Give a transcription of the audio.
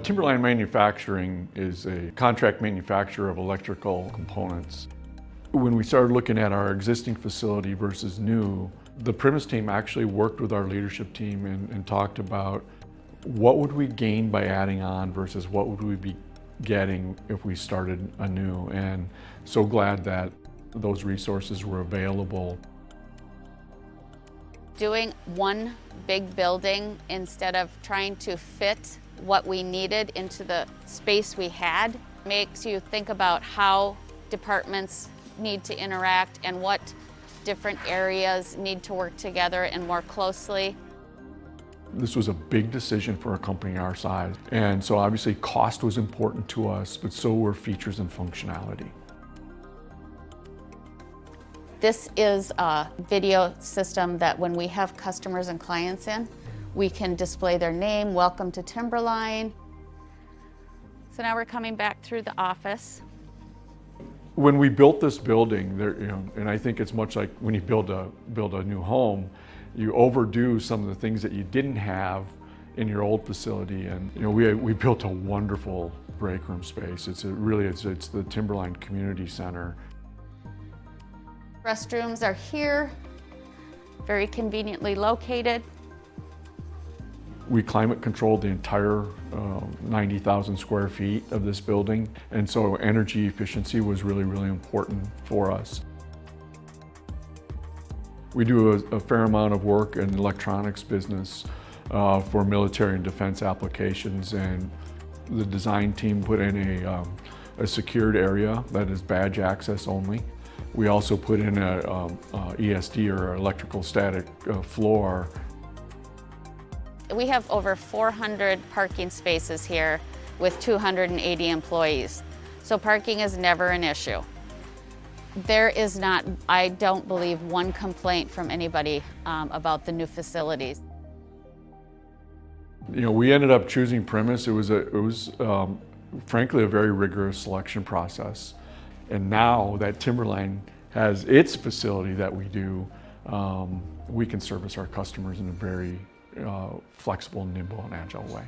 Timberline Manufacturing is a contract manufacturer of electrical components. When we started looking at our existing facility versus new, the Primus team actually worked with our leadership team and talked about what would we gain by adding on versus what would we be getting if we started anew. And so glad that those resources were available. Doing one big building instead of trying to fit what we needed into the space we had makes you think about how departments need to interact and what different areas need to work together and more closely. This was a big decision for a company our size, and so obviously cost was important to us, but so were features and functionality. This is a video system that when we have customers and clients in, we can display their name, welcome to Timberline. So now we're coming back through the office. When we built this building, and I think it's much like when you build a new home, you overdo some of the things that you didn't have in your old facility. And we built a wonderful break room space. It's the Timberline Community Center. Restrooms are here, very conveniently located. We climate controlled the entire 90,000 square feet of this building, and so energy efficiency was really, really important for us. We do a fair amount of work in the electronics business for military and defense applications, and the design team put in a secured area that is badge access only. We also put in a ESD, or electrical static floor. We have over 400 parking spaces here with 280 employees. So parking is never an issue. There is not, I don't believe, one complaint from anybody about the new facilities. We ended up choosing Primus. It was frankly a very rigorous selection process. And now that Timberline has its facility that we do, we can service our customers in a very flexible, nimble, and agile way.